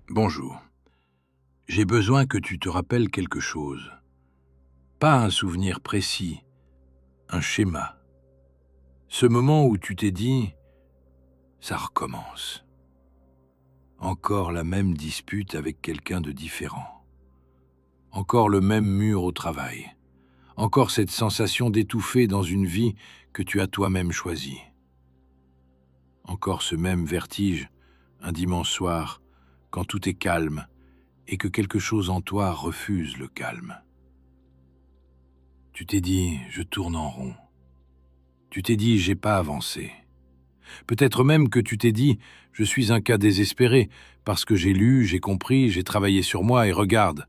Bonjour. J'ai besoin que tu te rappelles quelque chose. Pas un souvenir précis, un schéma. Ce moment où tu t'es dit « ça recommence ». Encore la même dispute avec quelqu'un de différent. Encore le même mur au travail. Encore cette sensation d'étouffer dans une vie que tu as toi-même choisie. Encore ce même vertige, un dimanche soir, quand tout est calme et que quelque chose en toi refuse le calme. Tu t'es dit « je tourne en rond ». Tu t'es dit « j'ai pas avancé ». Peut-être même que tu t'es dit « je suis un cas désespéré, parce que j'ai lu, j'ai compris, j'ai travaillé sur moi et regarde,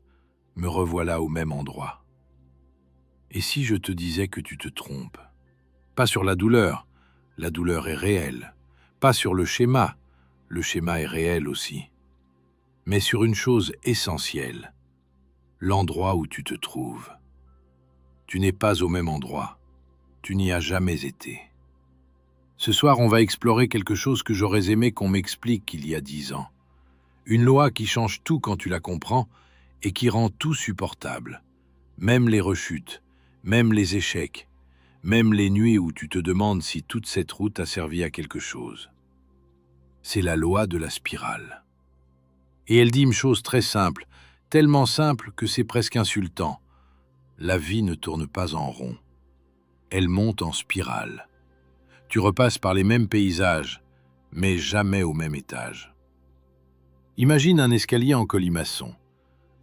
me revoilà au même endroit ». Et si je te disais que tu te trompes? Pas sur la douleur est réelle. Pas sur le schéma est réel aussi. Mais sur une chose essentielle, l'endroit où tu te trouves. Tu n'es pas au même endroit. Tu n'y as jamais été. Ce soir, on va explorer quelque chose que j'aurais aimé qu'on m'explique il y a 10 ans. Une loi qui change tout quand tu la comprends et qui rend tout supportable. Même les rechutes, même les échecs, même les nuits où tu te demandes si toute cette route a servi à quelque chose. C'est la loi de la spirale. Et elle dit une chose très simple, tellement simple que c'est presque insultant. La vie ne tourne pas en rond. Elle monte en spirale. Tu repasses par les mêmes paysages, mais jamais au même étage. Imagine un escalier en colimaçon,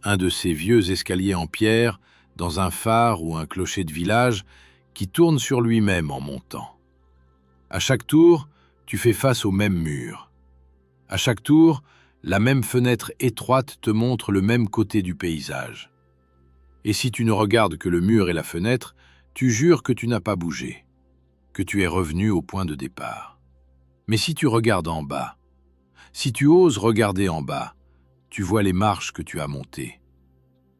un de ces vieux escaliers en pierre, dans un phare ou un clocher de village, qui tourne sur lui-même en montant. À chaque tour, tu fais face au même mur. À chaque tour, la même fenêtre étroite te montre le même côté du paysage. Et si tu ne regardes que le mur et la fenêtre, tu jures que tu n'as pas bougé, que tu es revenu au point de départ. Mais si tu regardes en bas, si tu oses regarder en bas, tu vois les marches que tu as montées.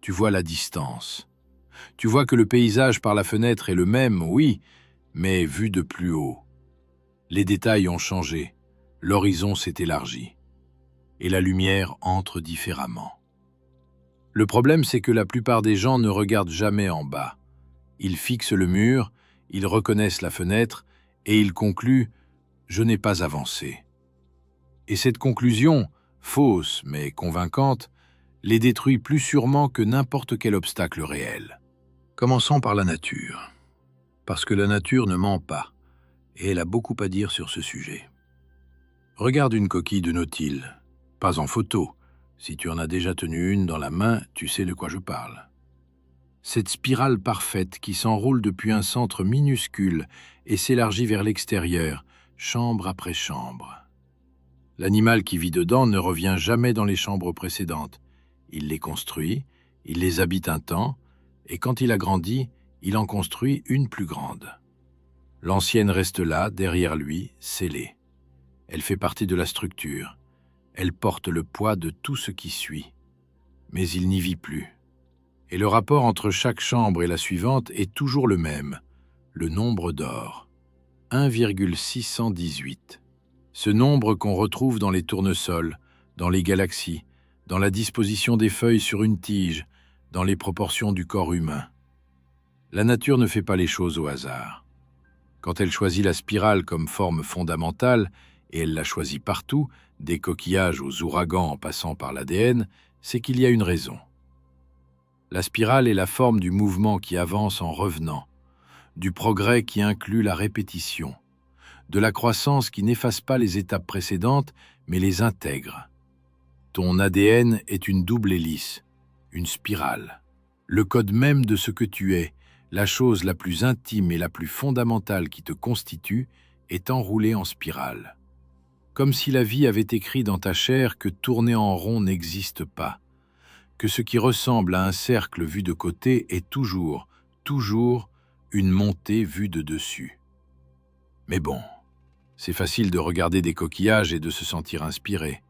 Tu vois la distance. Tu vois que le paysage par la fenêtre est le même, oui, mais vu de plus haut. Les détails ont changé, l'horizon s'est élargi, et la lumière entre différemment. Le problème, c'est que la plupart des gens ne regardent jamais en bas. Ils fixent le mur, ils reconnaissent la fenêtre, et ils concluent « je n'ai pas avancé ». Et cette conclusion, fausse mais convaincante, les détruit plus sûrement que n'importe quel obstacle réel. Commençons par la nature. Parce que la nature ne ment pas, et elle a beaucoup à dire sur ce sujet. Regarde une coquille de nautile, pas en photo. Si tu en as déjà tenu une dans la main, tu sais de quoi je parle. Cette spirale parfaite qui s'enroule depuis un centre minuscule et s'élargit vers l'extérieur, chambre après chambre. L'animal qui vit dedans ne revient jamais dans les chambres précédentes. Il les construit, il les habite un temps, et quand il a grandi, il en construit une plus grande. L'ancienne reste là, derrière lui, scellée. Elle fait partie de la structure. Elle porte le poids de tout ce qui suit. Mais il n'y vit plus. Et le rapport entre chaque chambre et la suivante est toujours le même, le nombre d'or, 1,618. Ce nombre qu'on retrouve dans les tournesols, dans les galaxies, dans la disposition des feuilles sur une tige, dans les proportions du corps humain. La nature ne fait pas les choses au hasard. Quand elle choisit la spirale comme forme fondamentale, et elle la choisit partout, des coquillages aux ouragans en passant par l'ADN, c'est qu'il y a une raison. La spirale est la forme du mouvement qui avance en revenant, du progrès qui inclut la répétition, de la croissance qui n'efface pas les étapes précédentes, mais les intègre. Ton ADN est une double hélice, une spirale. Le code même de ce que tu es, la chose la plus intime et la plus fondamentale qui te constitue, est enroulée en spirale. Comme si la vie avait écrit dans ta chair que tourner en rond n'existe pas, que ce qui ressemble à un cercle vu de côté est toujours une montée vue de dessus. Mais bon, c'est facile de regarder des coquillages et de se sentir inspiré.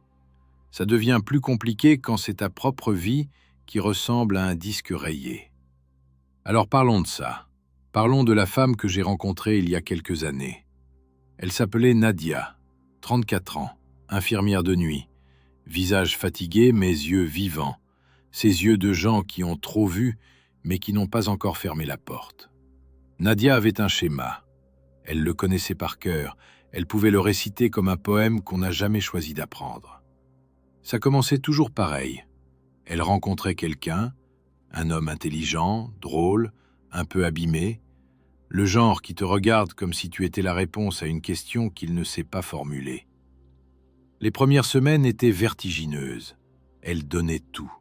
Ça devient plus compliqué quand c'est ta propre vie qui ressemble à un disque rayé. Alors parlons de ça. Parlons de la femme que j'ai rencontrée il y a quelques années. Elle s'appelait Nadia, 34 ans, infirmière de nuit, Visage fatigué, mais yeux vivants. Ces yeux de gens qui ont trop vu, mais qui n'ont pas encore fermé la porte. Nadia avait un schéma. Elle le connaissait par cœur. Elle pouvait le réciter comme un poème qu'on n'a jamais choisi d'apprendre. Ça commençait toujours pareil. Elle rencontrait quelqu'un, un homme intelligent, drôle, un peu abîmé, le genre qui te regarde comme si tu étais la réponse à une question qu'il ne sait pas formuler. Les premières semaines étaient vertigineuses. Elle donnait tout.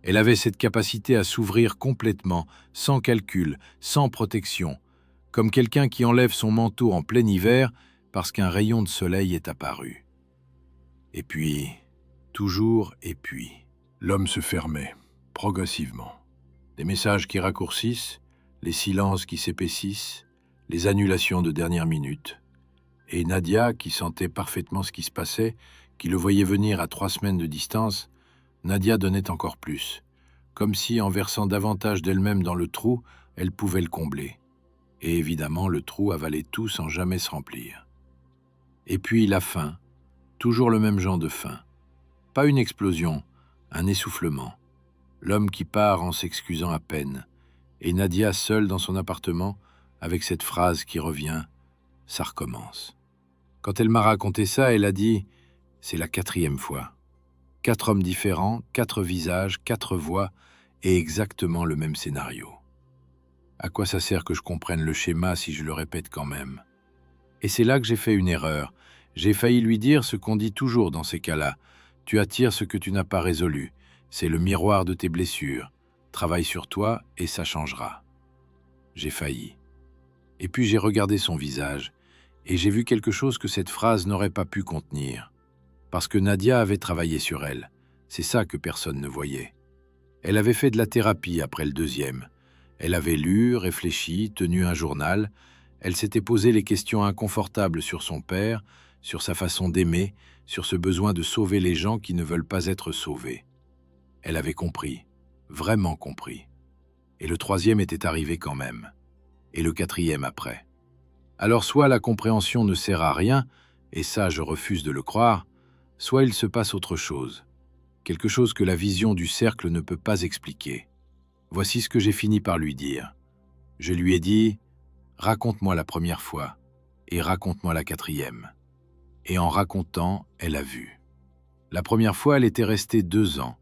Elle avait cette capacité à s'ouvrir complètement, sans calcul, sans protection, comme quelqu'un qui enlève son manteau en plein hiver parce qu'un rayon de soleil est apparu. Et puis, toujours et puis, l'homme se fermait, progressivement. Des messages qui raccourcissent, les silences qui s'épaississent, les annulations de dernière minute. Et Nadia, qui sentait parfaitement ce qui se passait, qui le voyait venir à 3 semaines de distance, Nadia donnait encore plus, comme si, en versant davantage d'elle-même dans le trou, elle pouvait le combler. Et évidemment, le trou avalait tout sans jamais se remplir. Et puis la faim, toujours le même genre de faim. Pas une explosion, un essoufflement. L'homme qui part en s'excusant à peine, et Nadia seule dans son appartement, avec cette phrase qui revient « ça recommence ». Quand elle m'a raconté ça, elle a dit « c'est la 4e fois ». 4 hommes différents, 4 visages, 4 voix, et exactement le même scénario. À quoi ça sert que je comprenne le schéma si je le répète quand même? Et c'est là que j'ai fait une erreur. J'ai failli lui dire ce qu'on dit toujours dans ces cas-là. Tu attires ce que tu n'as pas résolu. C'est le miroir de tes blessures. Travaille sur toi et ça changera. J'ai failli. Et puis j'ai regardé son visage et j'ai vu quelque chose que cette phrase n'aurait pas pu contenir. Parce que Nadia avait travaillé sur elle. C'est ça que personne ne voyait. Elle avait fait de la thérapie après le 2e. Elle avait lu, réfléchi, tenu un journal. Elle s'était posé les questions inconfortables sur son père, sur sa façon d'aimer, sur ce besoin de sauver les gens qui ne veulent pas être sauvés. Elle avait compris, vraiment compris. Et le 3e était arrivé quand même. Et le 4e après. Alors soit la compréhension ne sert à rien, et ça je refuse de le croire, soit il se passe autre chose. Quelque chose que la vision du cercle ne peut pas expliquer. Voici ce que j'ai fini par lui dire. Je lui ai dit « Raconte-moi la première fois, et raconte-moi la 4e. » Et en racontant, elle a vu. La première fois, elle était restée 2 ans.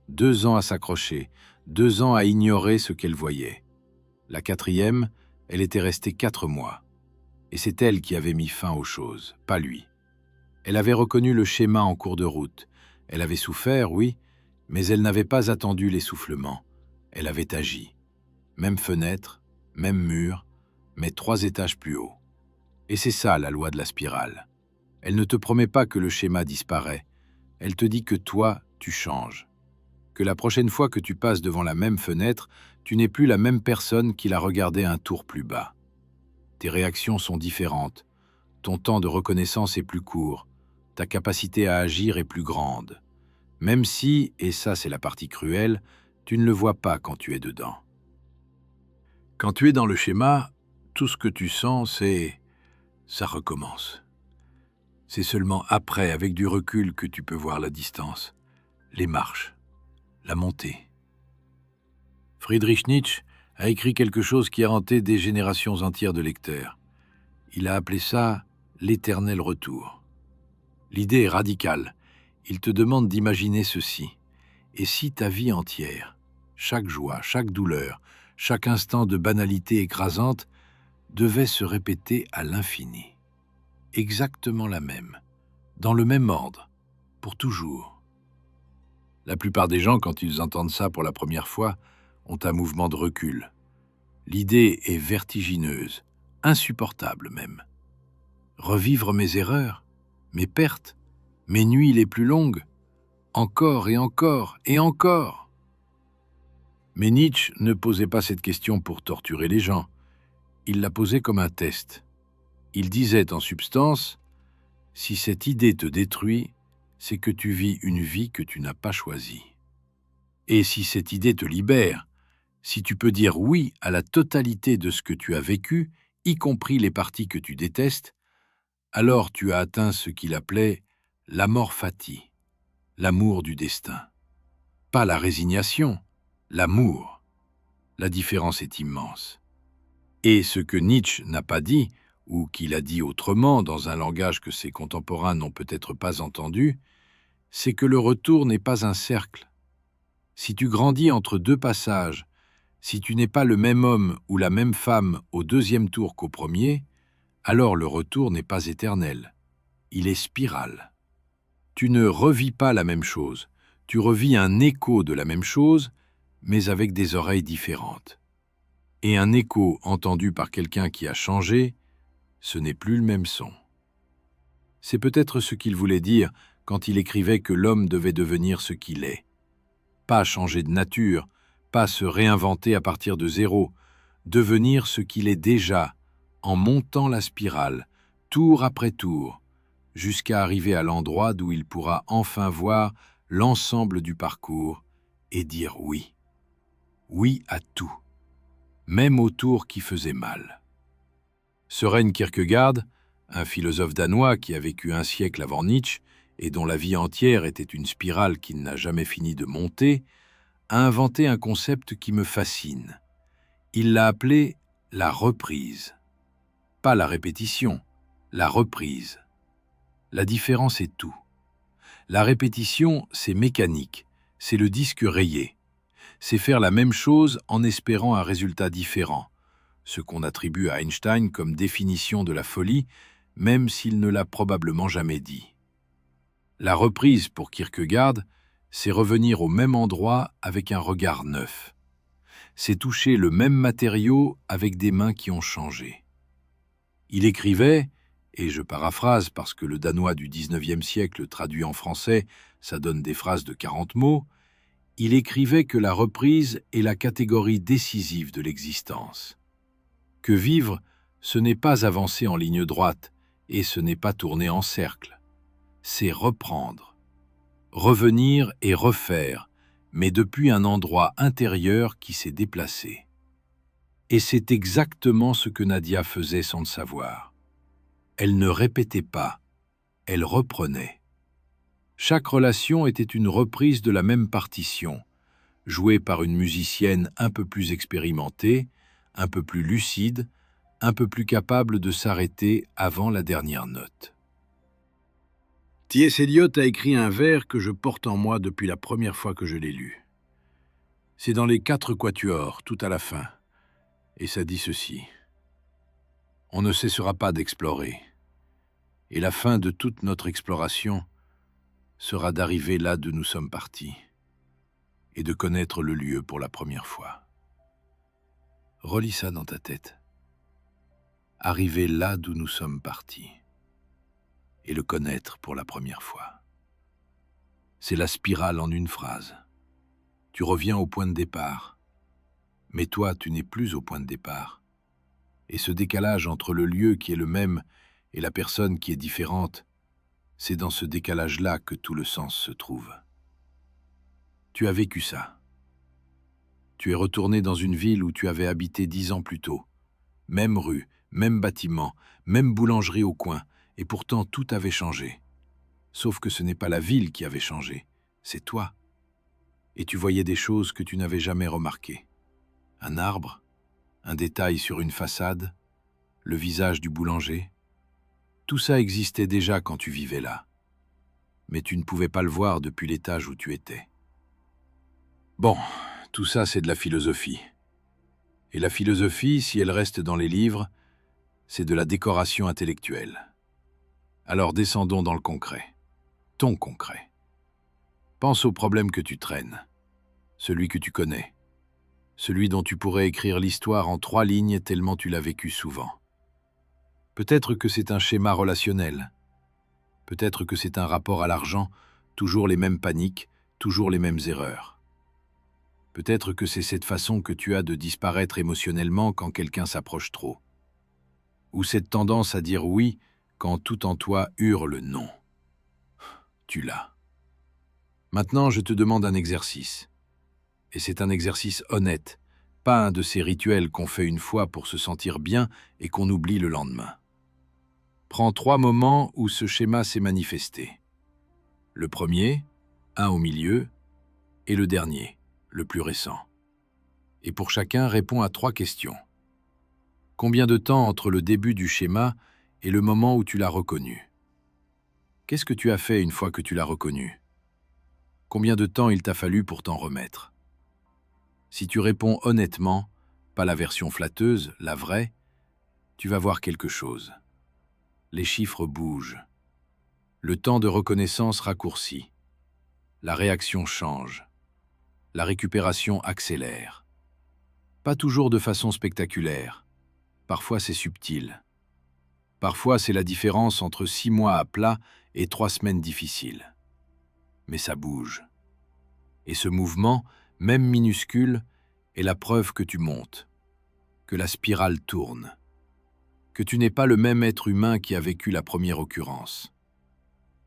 2 ans à s'accrocher, 2 ans à ignorer ce qu'elle voyait. La 4e, elle était restée 4 mois. Et c'est elle qui avait mis fin aux choses, pas lui. Elle avait reconnu le schéma en cours de route. Elle avait souffert, oui, mais elle n'avait pas attendu l'essoufflement. Elle avait agi. Même fenêtre, même mur, mais 3 étages plus haut. Et c'est ça la loi de la spirale. Elle ne te promet pas que le schéma disparaît. Elle te dit que toi, tu changes. Que la prochaine fois que tu passes devant la même fenêtre, tu n'es plus la même personne qui la regardait un tour plus bas. Tes réactions sont différentes. Ton temps de reconnaissance est plus court. Ta capacité à agir est plus grande. Même si, et ça c'est la partie cruelle, tu ne le vois pas quand tu es dedans. Quand tu es dans le schéma, tout ce que tu sens, c'est « ça recommence ». C'est seulement après, avec du recul, que tu peux voir la distance, les marches, la montée. Friedrich Nietzsche a écrit quelque chose qui a hanté des générations entières de lecteurs. Il a appelé ça « l'éternel retour ». L'idée est radicale. Il te demande d'imaginer ceci. Et si ta vie entière, chaque joie, chaque douleur, chaque instant de banalité écrasante, devait se répéter à l'infini? Exactement la même, dans le même ordre, pour toujours. La plupart des gens, quand ils entendent ça pour la première fois, ont un mouvement de recul. L'idée est vertigineuse, insupportable même. Revivre mes erreurs, mes pertes, mes nuits les plus longues, encore et encore et encore. Mais Nietzsche ne posait pas cette question pour torturer les gens. Il la posait comme un test. Il disait en substance, « Si cette idée te détruit, c'est que tu vis une vie que tu n'as pas choisie. Et si cette idée te libère, si tu peux dire oui à la totalité de ce que tu as vécu, y compris les parties que tu détestes, alors tu as atteint ce qu'il appelait l'amor fati. l'amour du destin. Pas la résignation, l'amour. La différence est immense. Et ce que Nietzsche n'a pas dit, ou qu'il a dit autrement dans un langage que ses contemporains n'ont peut-être pas entendu, c'est que le retour n'est pas un cercle. Si tu grandis entre deux passages, si tu n'es pas le même homme ou la même femme au deuxième tour qu'au premier, alors le retour n'est pas éternel. Il est spiral. Tu ne revis pas la même chose, tu revis un écho de la même chose, mais avec des oreilles différentes. Et un écho entendu par quelqu'un qui a changé, ce n'est plus le même son. C'est peut-être ce qu'il voulait dire quand il écrivait que l'homme devait devenir ce qu'il est. Pas changer de nature, pas se réinventer à partir de zéro, devenir ce qu'il est déjà, en montant la spirale, tour après tour, jusqu'à arriver à l'endroit d'où il pourra enfin voir l'ensemble du parcours et dire oui. Oui à tout, même au tour qui faisait mal. Søren Kierkegaard, un philosophe danois qui a vécu un siècle avant Nietzsche et dont la vie entière était une spirale qui n'a jamais fini de monter, a inventé un concept qui me fascine. Il l'a appelé la reprise. Pas la répétition, la reprise. La différence est tout. La répétition, c'est mécanique, c'est le disque rayé. C'est faire la même chose en espérant un résultat différent, ce qu'on attribue à Einstein comme définition de la folie, même s'il ne l'a probablement jamais dit. La reprise pour Kierkegaard, c'est revenir au même endroit avec un regard neuf. C'est toucher le même matériau avec des mains qui ont changé. Il écrivait, et je paraphrase parce que le danois du XIXe siècle traduit en français, ça donne des phrases de 40 mots, il écrivait que la reprise est la catégorie décisive de l'existence. Que vivre, ce n'est pas avancer en ligne droite, et ce n'est pas tourner en cercle. C'est reprendre, revenir et refaire, mais depuis un endroit intérieur qui s'est déplacé. Et c'est exactement ce que Nadia faisait sans le savoir. Elle ne répétait pas, elle reprenait. Chaque relation était une reprise de la même partition, jouée par une musicienne un peu plus expérimentée, un peu plus lucide, un peu plus capable de s'arrêter avant la dernière note. T.S. Eliot a écrit un vers que je porte en moi depuis la première fois que je l'ai lu. C'est dans les 4 quatuors, tout à la fin, et ça dit ceci. On ne cessera pas d'explorer, et la fin de toute notre exploration sera d'arriver là d'où nous sommes partis, et de connaître le lieu pour la première fois. Relis ça dans ta tête. Arriver là d'où nous sommes partis, et le connaître pour la première fois. C'est la spirale en une phrase. Tu reviens au point de départ, mais toi, tu n'es plus au point de départ. Et ce décalage entre le lieu qui est le même et la personne qui est différente, c'est dans ce décalage-là que tout le sens se trouve. Tu as vécu ça. Tu es retourné dans une ville où tu avais habité 10 ans plus tôt. Même rue, même bâtiment, même boulangerie au coin, et pourtant tout avait changé. Sauf que ce n'est pas la ville qui avait changé, c'est toi. Et tu voyais des choses que tu n'avais jamais remarquées. Un arbre, un détail sur une façade, le visage du boulanger. Tout ça existait déjà quand tu vivais là. Mais tu ne pouvais pas le voir depuis l'étage où tu étais. Bon, tout ça c'est de la philosophie. Et la philosophie, si elle reste dans les livres, c'est de la décoration intellectuelle. Alors descendons dans le concret. Ton concret. Pense au problème que tu traînes, celui que tu connais, celui dont tu pourrais écrire l'histoire en 3 lignes tellement tu l'as vécu souvent. Peut-être que c'est un schéma relationnel. Peut-être que c'est un rapport à l'argent, toujours les mêmes paniques, toujours les mêmes erreurs. Peut-être que c'est cette façon que tu as de disparaître émotionnellement quand quelqu'un s'approche trop. Ou cette tendance à dire oui quand tout en toi hurle non. Tu l'as. Maintenant, je te demande un exercice. Et c'est un exercice honnête, pas un de ces rituels qu'on fait une fois pour se sentir bien et qu'on oublie le lendemain. Prends 3 moments où ce schéma s'est manifesté. Le premier, un au milieu et le dernier, le plus récent. Et pour chacun, réponds à 3 questions. Combien de temps entre le début du schéma et le moment où tu l'as reconnu? Qu'est-ce que tu as fait une fois que tu l'as reconnu? Combien de temps il t'a fallu pour t'en remettre? Si tu réponds honnêtement, pas la version flatteuse, la vraie, tu vas voir quelque chose. Les chiffres bougent. Le temps de reconnaissance raccourcit. La réaction change. La récupération accélère. Pas toujours de façon spectaculaire. Parfois c'est subtil. Parfois c'est la différence entre 6 mois à plat et 3 semaines difficiles. Mais ça bouge. Et ce mouvement, même minuscule, est la preuve que tu montes, que la spirale tourne, que tu n'es pas le même être humain qui a vécu la première occurrence.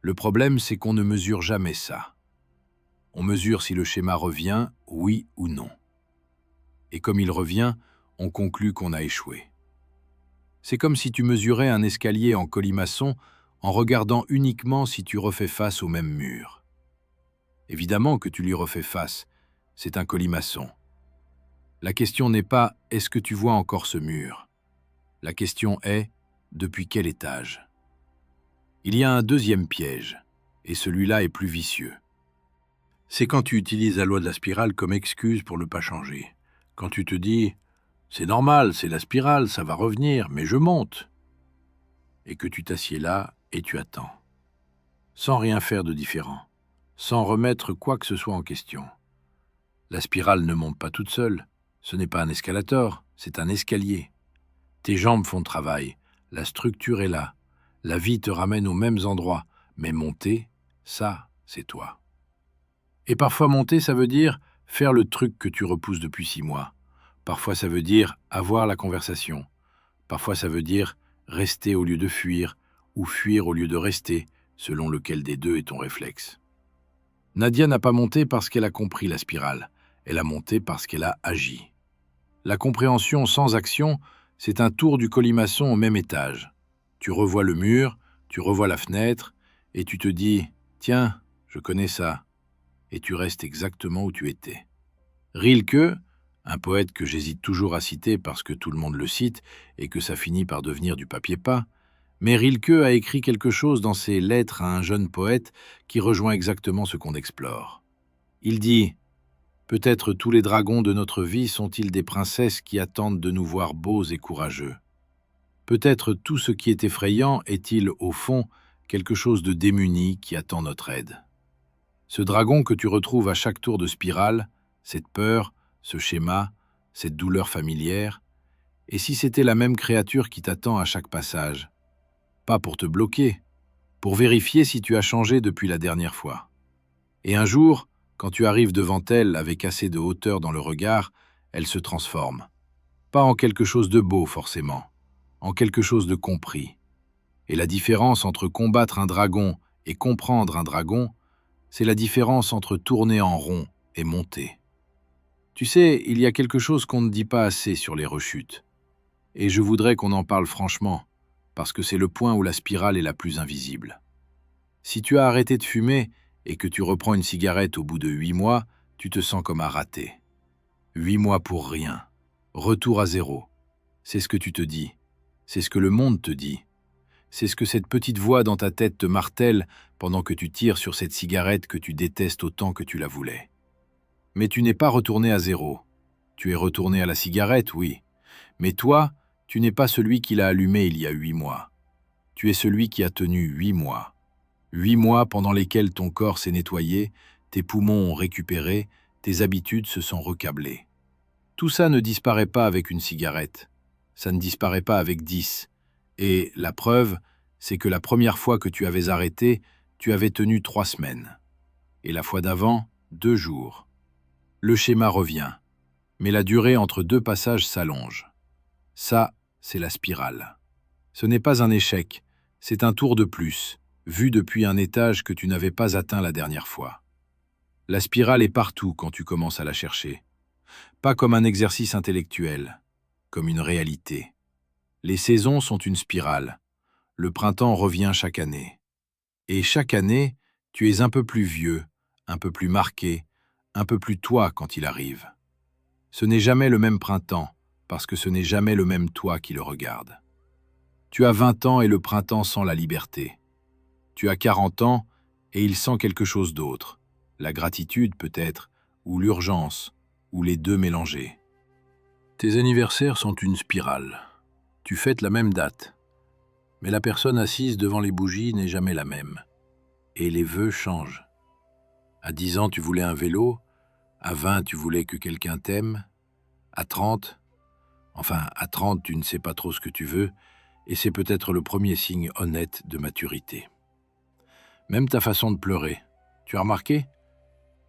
Le problème, c'est qu'on ne mesure jamais ça. On mesure si le schéma revient, oui ou non. Et comme il revient, on conclut qu'on a échoué. C'est comme si tu mesurais un escalier en colimaçon en regardant uniquement si tu refais face au même mur. Évidemment que tu lui refais face, c'est un colimaçon. La question n'est pas « est-ce que tu vois encore ce mur ?» La question est « depuis quel étage ?» Il y a un deuxième piège, et celui-là est plus vicieux. C'est quand tu utilises la loi de la spirale comme excuse pour ne pas changer. Quand tu te dis « c'est normal, c'est la spirale, ça va revenir, mais je monte », et que tu t'assieds là et tu attends, sans rien faire de différent, sans remettre quoi que ce soit en question. La spirale ne monte pas toute seule, ce n'est pas un escalator, c'est un escalier. Tes jambes font le travail, la structure est là, la vie te ramène aux mêmes endroits, mais monter, ça, c'est toi. Et parfois monter, ça veut dire faire le truc que tu repousses depuis 6 mois. Parfois ça veut dire avoir la conversation. Parfois ça veut dire rester au lieu de fuir, ou fuir au lieu de rester, selon lequel des deux est ton réflexe. Nadia n'a pas monté parce qu'elle a compris la spirale, elle a monté parce qu'elle a agi. La compréhension sans action, c'est un tour du colimaçon au même étage. Tu revois le mur, tu revois la fenêtre, et tu te dis « Tiens, je connais ça », et tu restes exactement où tu étais. Rilke, un poète que j'hésite toujours à citer parce que tout le monde le cite et que ça finit par devenir du papier peint, mais Rilke a écrit quelque chose dans ses lettres à un jeune poète qui rejoint exactement ce qu'on explore. Il dit « Peut-être tous les dragons de notre vie sont-ils des princesses qui attendent de nous voir beaux et courageux. Peut-être tout ce qui est effrayant est-il, au fond, quelque chose de démuni qui attend notre aide. Ce dragon que tu retrouves à chaque tour de spirale, cette peur, ce schéma, cette douleur familière, et si c'était la même créature qui t'attend à chaque passage? Pas pour te bloquer, pour vérifier si tu as changé depuis la dernière fois. Et un jour, quand tu arrives devant elle avec assez de hauteur dans le regard, elle se transforme. Pas en quelque chose de beau, forcément, en quelque chose de compris. Et la différence entre combattre un dragon et comprendre un dragon, c'est la différence entre tourner en rond et monter. Tu sais, il y a quelque chose qu'on ne dit pas assez sur les rechutes. Et je voudrais qu'on en parle franchement, parce que c'est le point où la spirale est la plus invisible. Si tu as arrêté de fumer et que tu reprends une cigarette au bout de 8 mois, tu te sens comme un raté. 8 mois pour rien. Retour à zéro. C'est ce que tu te dis. C'est ce que le monde te dit. C'est ce que cette petite voix dans ta tête te martèle pendant que tu tires sur cette cigarette que tu détestes autant que tu la voulais. Mais tu n'es pas retourné à zéro. Tu es retourné à la cigarette, oui. Mais toi, tu n'es pas celui qui l'a allumée il y a 8 mois. Tu es celui qui a tenu 8 mois. 8 mois pendant lesquels ton corps s'est nettoyé, tes poumons ont récupéré, tes habitudes se sont recablées. Tout ça ne disparaît pas avec une cigarette. Ça ne disparaît pas avec 10. Et la preuve, c'est que la première fois que tu avais arrêté, tu avais tenu 3 semaines. Et la fois d'avant, 2 jours. Le schéma revient. Mais la durée entre 2 passages s'allonge. Ça, c'est la spirale. Ce n'est pas un échec, c'est un tour de plus, vu depuis un étage que tu n'avais pas atteint la dernière fois. La spirale est partout quand tu commences à la chercher. Pas comme un exercice intellectuel, comme une réalité. Les saisons sont une spirale. Le printemps revient chaque année. Et chaque année, tu es un peu plus vieux, un peu plus marqué, un peu plus toi quand il arrive. Ce n'est jamais le même printemps, parce que ce n'est jamais le même toi qui le regarde. Tu as 20 ans et le printemps sent la liberté. Tu as 40 ans et il sent quelque chose d'autre, la gratitude peut-être, ou l'urgence, ou les deux mélangés. Tes anniversaires sont une spirale. Tu fêtes la même date, mais la personne assise devant les bougies n'est jamais la même. Et les vœux changent. À 10 ans, tu voulais un vélo, à 20, tu voulais que quelqu'un t'aime, à 30, à 30, tu ne sais pas trop ce que tu veux, et c'est peut-être le premier signe honnête de maturité. Même ta façon de pleurer. Tu as remarqué ?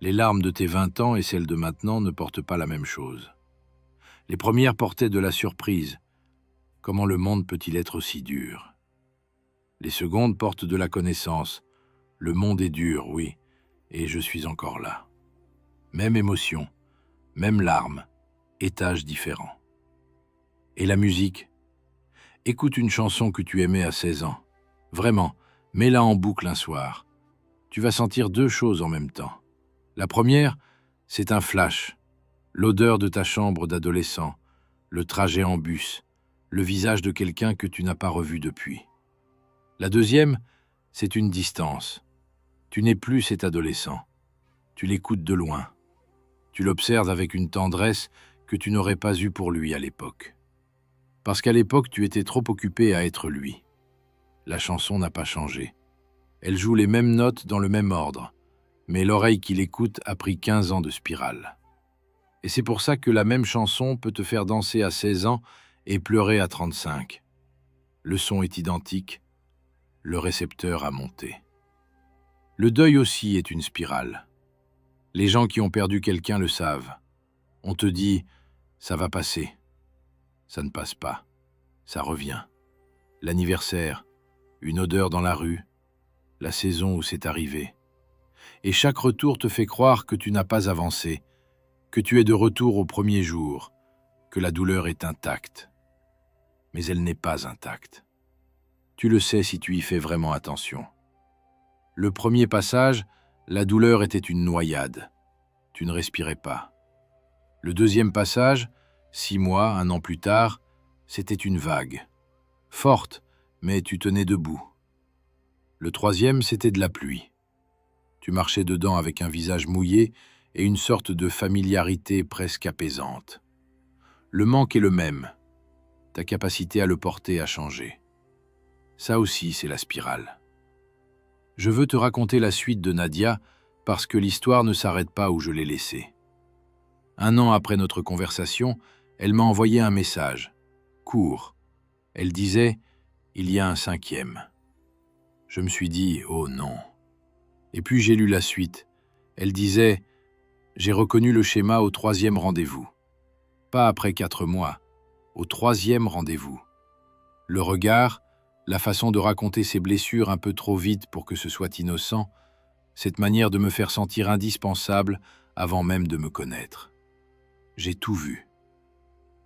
Les larmes de tes 20 ans et celles de maintenant ne portent pas la même chose. Les premières portaient de la surprise. Comment le monde peut-il être aussi dur ? Les secondes portent de la connaissance. Le monde est dur, oui, et je suis encore là. Même émotion, même larmes, étages différents. Et la musique ? Écoute une chanson que tu aimais à 16 ans. Vraiment, mets-la en boucle un soir. Tu vas sentir deux choses en même temps. La première, c'est un flash. L'odeur de ta chambre d'adolescent, le trajet en bus, le visage de quelqu'un que tu n'as pas revu depuis. La deuxième, c'est une distance. Tu n'es plus cet adolescent. Tu l'écoutes de loin. Tu l'observes avec une tendresse que tu n'aurais pas eue pour lui à l'époque. Parce qu'à l'époque, tu étais trop occupé à être lui. La chanson n'a pas changé. Elle joue les mêmes notes dans le même ordre, mais l'oreille qui l'écoute a pris 15 ans de spirale. Et c'est pour ça que la même chanson peut te faire danser à 16 ans et pleurer à 35. Le son est identique, le récepteur a monté. Le deuil aussi est une spirale. Les gens qui ont perdu quelqu'un le savent. On te dit « ça va passer ». Ça ne passe pas, ça revient. L'anniversaire, une odeur dans la rue, la saison où c'est arrivé. Et chaque retour te fait croire que tu n'as pas avancé, que tu es de retour au premier jour, que la douleur est intacte. Mais elle n'est pas intacte. Tu le sais si tu y fais vraiment attention. Le premier passage, la douleur était une noyade. Tu ne respirais pas. Le deuxième passage, 6 mois, 1 an plus tard, c'était une vague. Forte, mais tu tenais debout. Le troisième, c'était de la pluie. Tu marchais dedans avec un visage mouillé et une sorte de familiarité presque apaisante. Le manque est le même. Ta capacité à le porter a changé. Ça aussi, c'est la spirale. Je veux te raconter la suite de Nadia parce que l'histoire ne s'arrête pas où je l'ai laissée. 1 an après notre conversation, elle m'a envoyé un message, court. Elle disait « Il y a un 5e ». Je me suis dit « Oh non ». Et puis j'ai lu la suite. Elle disait « J'ai reconnu le schéma au 3e rendez-vous. Pas après 4 mois, au 3e rendez-vous. Le regard, la façon de raconter ses blessures un peu trop vite pour que ce soit innocent, cette manière de me faire sentir indispensable avant même de me connaître. J'ai tout vu. »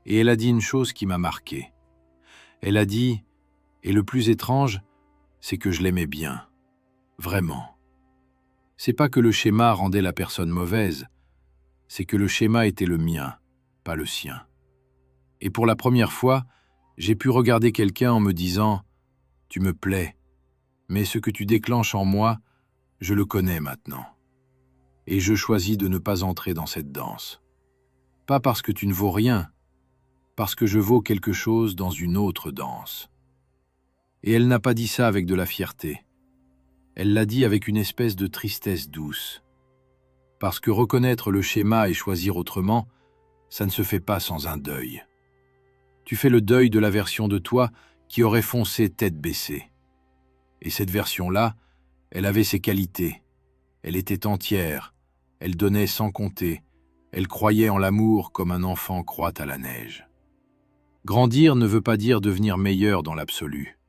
Et elle a dit une chose qui m'a marqué. Elle a dit, et le plus étrange, c'est que je l'aimais bien. Vraiment. C'est pas que le schéma rendait la personne mauvaise, c'est que le schéma était le mien, pas le sien. Et pour la première fois, j'ai pu regarder quelqu'un en me disant « Tu me plais, mais ce que tu déclenches en moi, je le connais maintenant. Et je choisis de ne pas entrer dans cette danse. Pas parce que tu ne vaux rien, parce que je vaux quelque chose dans une autre danse. » Et elle n'a pas dit ça avec de la fierté. Elle l'a dit avec une espèce de tristesse douce. Parce que reconnaître le schéma et choisir autrement, ça ne se fait pas sans un deuil. Tu fais le deuil de la version de toi qui aurait foncé tête baissée. Et cette version-là, elle avait ses qualités. Elle était entière, elle donnait sans compter, elle croyait en l'amour comme un enfant croit à la neige. Grandir ne veut pas dire devenir meilleur dans l'absolu.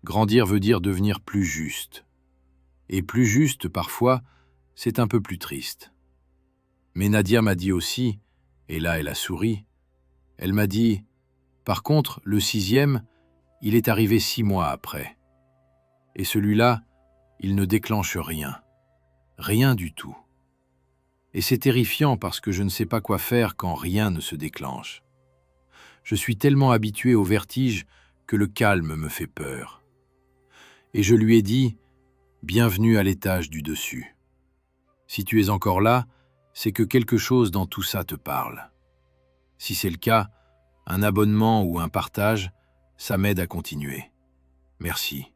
Grandir veut dire devenir plus juste. Et plus juste, parfois, c'est un peu plus triste. Mais Nadia m'a dit aussi, et là elle a souri, elle m'a dit « Par contre, le 6e, il est arrivé 6 mois après. Et celui-là, il ne déclenche rien. Rien du tout. Et c'est terrifiant parce que je ne sais pas quoi faire quand rien ne se déclenche. Je suis tellement habitué au vertige que le calme me fait peur. Et je lui ai dit « Bienvenue à l'étage du dessus. Si tu es encore là, c'est que quelque chose dans tout ça te parle. Si c'est le cas, un abonnement ou un partage, ça m'aide à continuer. Merci.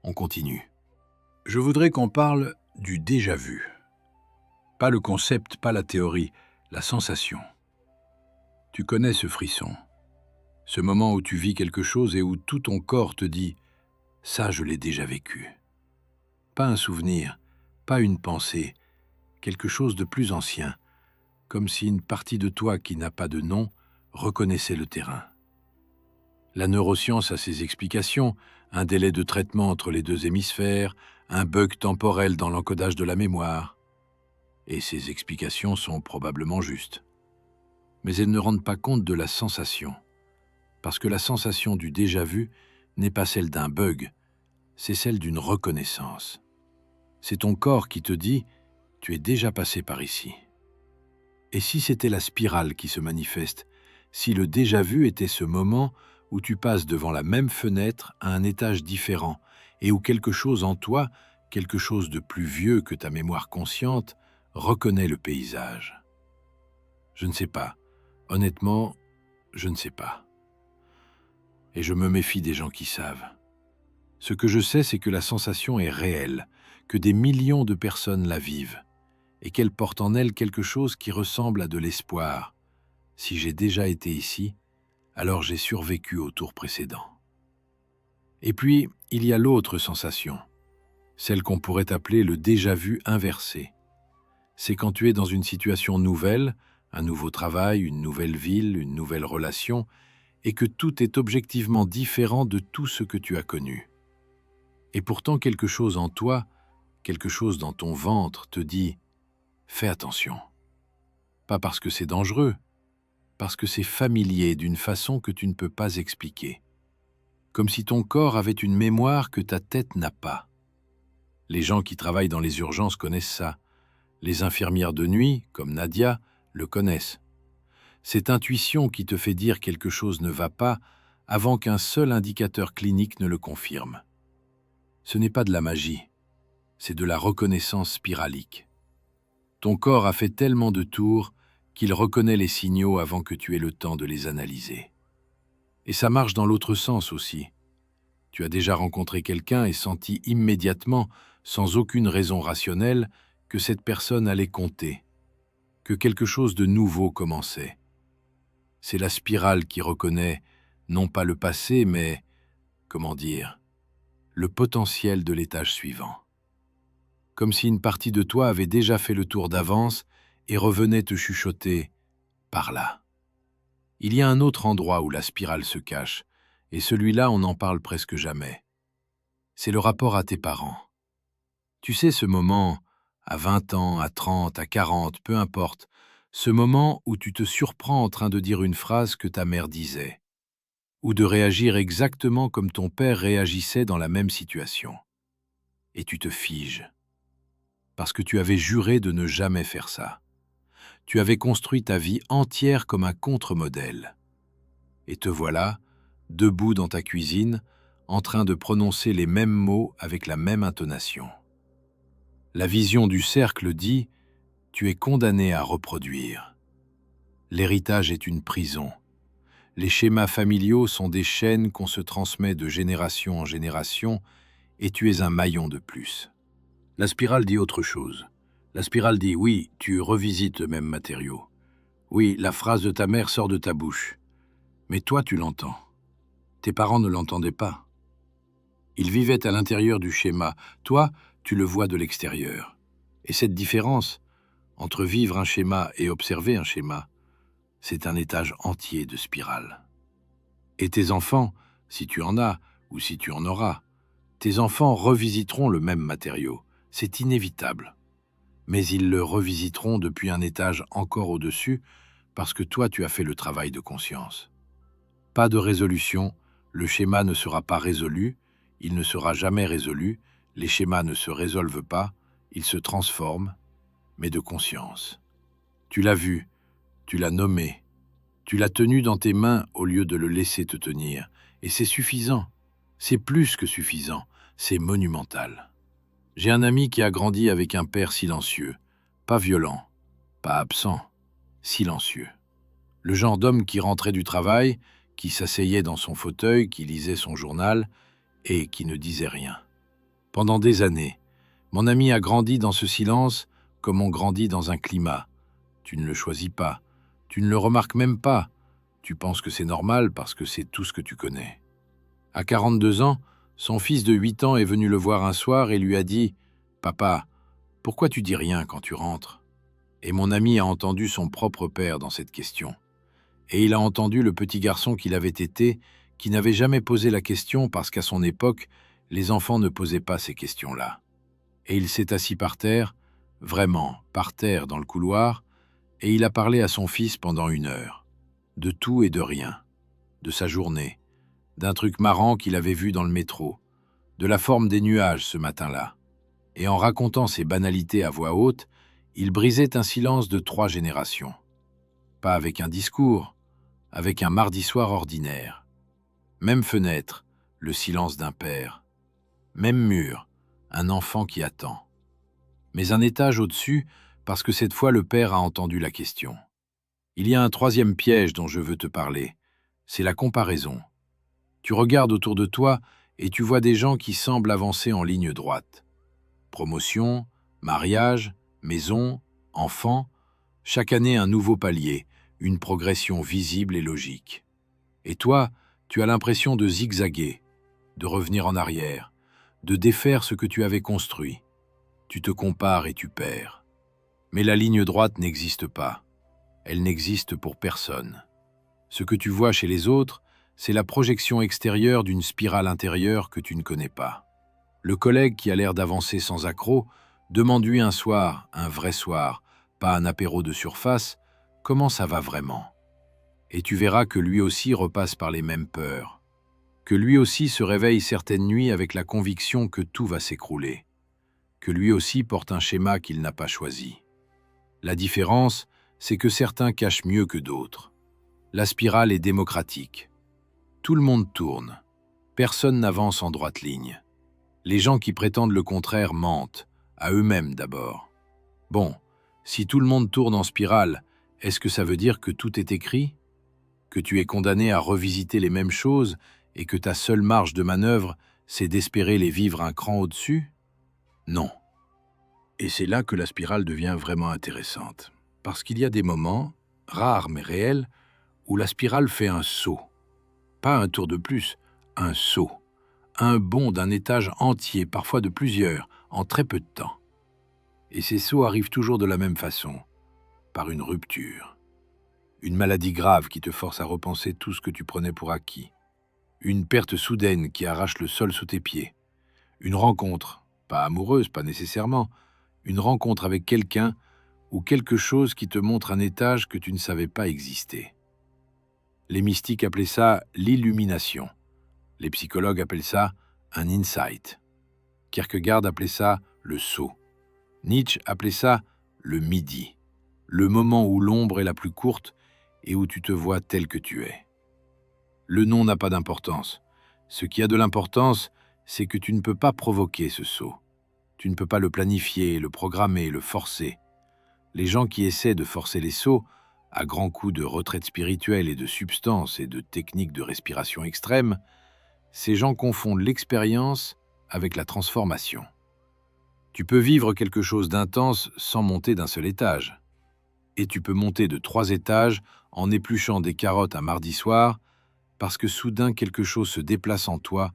On continue. » Je voudrais qu'on parle du déjà-vu. Pas le concept, pas la théorie, la sensation. Tu connais ce frisson, ce moment où tu vis quelque chose et où tout ton corps te dit « ça, je l'ai déjà vécu ». Pas un souvenir, pas une pensée, quelque chose de plus ancien, comme si une partie de toi qui n'a pas de nom reconnaissait le terrain. La neuroscience a ses explications, un délai de traitement entre les deux hémisphères, un bug temporel dans l'encodage de la mémoire. Et ces explications sont probablement justes. Mais elles ne rendent pas compte de la sensation, parce que la sensation du déjà-vu n'est pas celle d'un bug, c'est celle d'une reconnaissance. C'est ton corps qui te dit « tu es déjà passé par ici ». Et si c'était la spirale qui se manifeste, si le déjà-vu était ce moment où tu passes devant la même fenêtre à un étage différent et où quelque chose en toi, quelque chose de plus vieux que ta mémoire consciente, reconnaît le paysage. Je ne sais pas. Honnêtement, je ne sais pas. Et je me méfie des gens qui savent. Ce que je sais, c'est que la sensation est réelle, que des millions de personnes la vivent, et qu'elle porte en elle quelque chose qui ressemble à de l'espoir. Si j'ai déjà été ici, alors j'ai survécu au tour précédent. Et puis, il y a l'autre sensation, celle qu'on pourrait appeler le déjà-vu inversé. C'est quand tu es dans une situation nouvelle, un nouveau travail, une nouvelle ville, une nouvelle relation, et que tout est objectivement différent de tout ce que tu as connu. Et pourtant quelque chose en toi, quelque chose dans ton ventre te dit « fais attention ». Pas parce que c'est dangereux, parce que c'est familier d'une façon que tu ne peux pas expliquer. Comme si ton corps avait une mémoire que ta tête n'a pas. Les gens qui travaillent dans les urgences connaissent ça. Les infirmières de nuit, comme Nadia, le connaissent. Cette intuition qui te fait dire quelque chose ne va pas avant qu'un seul indicateur clinique ne le confirme. Ce n'est pas de la magie, c'est de la reconnaissance spiralique. Ton corps a fait tellement de tours qu'il reconnaît les signaux avant que tu aies le temps de les analyser. Et ça marche dans l'autre sens aussi. Tu as déjà rencontré quelqu'un et senti immédiatement, sans aucune raison rationnelle, que cette personne allait compter, que quelque chose de nouveau commençait. C'est la spirale qui reconnaît, non pas le passé, mais, comment dire, le potentiel de l'étage suivant. Comme si une partie de toi avait déjà fait le tour d'avance et revenait te chuchoter « par là ». Il y a un autre endroit où la spirale se cache, et celui-là on n'en parle presque jamais. C'est le rapport à tes parents. Tu sais ce moment, à 20 ans, à 30, à 40, peu importe, ce moment où tu te surprends en train de dire une phrase que ta mère disait, ou de réagir exactement comme ton père réagissait dans la même situation. Et tu te figes, parce que tu avais juré de ne jamais faire ça. Tu avais construit ta vie entière comme un contre-modèle. Et te voilà, debout dans ta cuisine, en train de prononcer les mêmes mots avec la même intonation. La vision du cercle dit « tu es condamné à reproduire ». L'héritage est une prison. Les schémas familiaux sont des chaînes qu'on se transmet de génération en génération et tu es un maillon de plus. La spirale dit autre chose. La spirale dit « oui, tu revisites le même matériau. Oui, la phrase de ta mère sort de ta bouche. Mais toi, tu l'entends. Tes parents ne l'entendaient pas. Ils vivaient à l'intérieur du schéma. Toi, tu le vois de l'extérieur. Et cette différence, entre vivre un schéma et observer un schéma, c'est un étage entier de spirale. Et tes enfants, si tu en as ou si tu en auras, tes enfants revisiteront le même matériau. C'est inévitable. Mais ils le revisiteront depuis un étage encore au-dessus parce que toi, tu as fait le travail de conscience. Pas de résolution, le schéma ne sera pas résolu, il ne sera jamais résolu, les schémas ne se résolvent pas, Il se transforme, mais de conscience. Tu l'as vu, tu l'as nommé, tu l'as tenu dans tes mains au lieu de le laisser te tenir. Et c'est suffisant. C'est plus que suffisant. C'est monumental. J'ai un ami qui a grandi avec un père silencieux, pas violent, pas absent, silencieux. Le genre d'homme qui rentrait du travail, qui s'asseyait dans son fauteuil, qui lisait son journal et qui ne disait rien. Pendant des années, mon ami a grandi dans ce silence comme on grandit dans un climat. Tu ne le choisis pas, tu ne le remarques même pas. Tu penses que c'est normal parce que c'est tout ce que tu connais. À 42 ans, son fils de 8 ans est venu le voir un soir et lui a dit « Papa, pourquoi tu dis rien quand tu rentres ?» Et mon ami a entendu son propre père dans cette question. Et il a entendu le petit garçon qu'il avait été, qui n'avait jamais posé la question parce qu'à son époque, les enfants ne posaient pas ces questions-là. Et il s'est assis par terre, vraiment par terre dans le couloir, et il a parlé à son fils pendant 1 heure. De tout et de rien. De sa journée, d'un truc marrant qu'il avait vu dans le métro, de la forme des nuages ce matin-là. Et en racontant ces banalités à voix haute, il brisait un silence de 3 générations. Pas avec un discours, avec un mardi soir ordinaire. Même fenêtre, le silence d'un père. Même mur, un enfant qui attend. Mais un étage au-dessus, parce que cette fois le père a entendu la question. Il y a un 3e piège dont je veux te parler. C'est la comparaison. Tu regardes autour de toi et tu vois des gens qui semblent avancer en ligne droite. Promotion, mariage, maison, enfants, chaque année un nouveau palier, une progression visible et logique. Et toi, tu as l'impression de zigzaguer, de revenir en arrière, de défaire ce que tu avais construit. Tu te compares et tu perds. Mais la ligne droite n'existe pas. Elle n'existe pour personne. Ce que tu vois chez les autres, c'est la projection extérieure d'une spirale intérieure que tu ne connais pas. Le collègue qui a l'air d'avancer sans accroc, demande-lui un soir, un vrai soir, pas un apéro de surface, comment ça va vraiment. Et tu verras que lui aussi repasse par les mêmes peurs, que lui aussi se réveille certaines nuits avec la conviction que tout va s'écrouler, que lui aussi porte un schéma qu'il n'a pas choisi. La différence, c'est que certains cachent mieux que d'autres. La spirale est démocratique. Tout le monde tourne. Personne n'avance en droite ligne. Les gens qui prétendent le contraire mentent, à eux-mêmes d'abord. Bon, si tout le monde tourne en spirale, est-ce que ça veut dire que tout est écrit ? Que tu es condamné à revisiter les mêmes choses et que ta seule marge de manœuvre, c'est d'espérer les vivre un cran au-dessus ? Non. Et c'est là que la spirale devient vraiment intéressante. Parce qu'il y a des moments, rares mais réels, où la spirale fait un saut. Pas un tour de plus, un saut. Un bond d'un étage entier, parfois de plusieurs, en très peu de temps. Et ces sauts arrivent toujours de la même façon, par une rupture. Une maladie grave qui te force à repenser tout ce que tu prenais pour acquis. Une perte soudaine qui arrache le sol sous tes pieds. Une rencontre, pas amoureuse, pas nécessairement, une rencontre avec quelqu'un ou quelque chose qui te montre un étage que tu ne savais pas exister. Les mystiques appelaient ça l'illumination. Les psychologues appellent ça un insight. Kierkegaard appelait ça le saut. Nietzsche appelait ça le midi, le moment où l'ombre est la plus courte et où tu te vois tel que tu es. Le nom n'a pas d'importance. Ce qui a de l'importance, c'est que tu ne peux pas provoquer ce saut. Tu ne peux pas le planifier, le programmer, le forcer. Les gens qui essaient de forcer les sauts, à grands coups de retraite spirituelle et de substances et de techniques de respiration extrême, ces gens confondent l'expérience avec la transformation. Tu peux vivre quelque chose d'intense sans monter d'un seul étage. Et tu peux monter de 3 étages en épluchant des carottes un mardi soir parce que soudain quelque chose se déplace en toi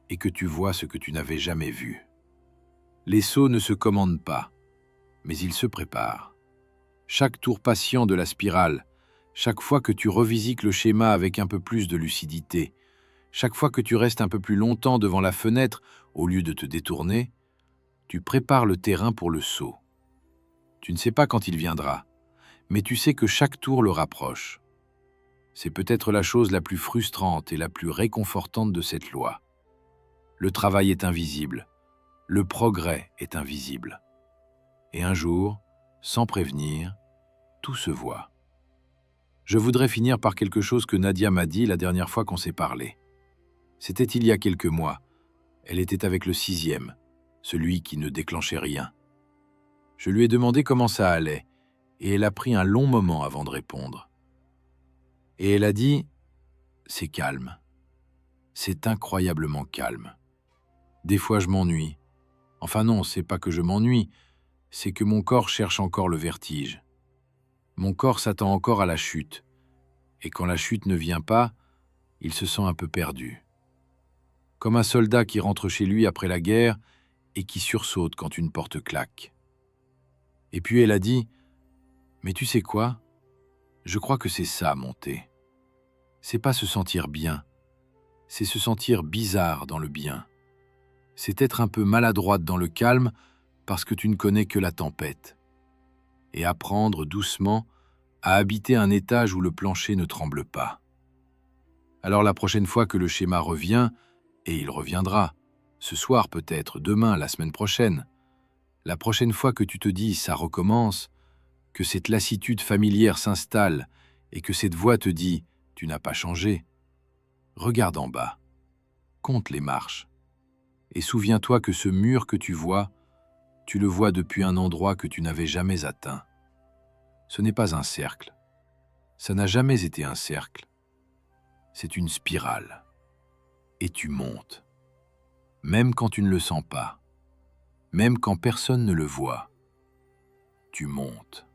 et que tu vois ce que tu n'avais jamais vu. Les sauts ne se commandent pas, mais ils se préparent. Chaque tour patient de la spirale, chaque fois que tu revisites le schéma avec un peu plus de lucidité, chaque fois que tu restes un peu plus longtemps devant la fenêtre au lieu de te détourner, tu prépares le terrain pour le saut. Tu ne sais pas quand il viendra, mais tu sais que chaque tour le rapproche. C'est peut-être la chose la plus frustrante et la plus réconfortante de cette loi. Le travail est invisible, le progrès est invisible. Et un jour, sans prévenir, tout se voit. Je voudrais finir par quelque chose que Nadia m'a dit la dernière fois qu'on s'est parlé. C'était il y a quelques mois. Elle était avec le 6e, celui qui ne déclenchait rien. Je lui ai demandé comment ça allait, et elle a pris un long moment avant de répondre. Et elle a dit « C'est calme. C'est incroyablement calme. Des fois, je m'ennuie. Enfin non, c'est pas que je m'ennuie, c'est que mon corps cherche encore le vertige. Mon corps s'attend encore à la chute. Et quand la chute ne vient pas, il se sent un peu perdu. Comme un soldat qui rentre chez lui après la guerre et qui sursaute quand une porte claque. » Et puis elle a dit « Mais tu sais quoi? Je crois que c'est ça, monter. C'est pas se sentir bien, c'est se sentir bizarre dans le bien. C'est être un peu maladroite dans le calme parce que tu ne connais que la tempête. Et apprendre doucement à habiter un étage où le plancher ne tremble pas. Alors la prochaine fois que le schéma revient, et il reviendra, ce soir peut-être, demain, la semaine prochaine, la prochaine fois que tu te dis « ça recommence », que cette lassitude familière s'installe et que cette voix te dit « tu n'as pas changé », regarde en bas, compte les marches, et souviens-toi que ce mur que tu le vois depuis un endroit que tu n'avais jamais atteint. Ce n'est pas un cercle, ça n'a jamais été un cercle, c'est une spirale, et tu montes, même quand tu ne le sens pas, même quand personne ne le voit, tu montes.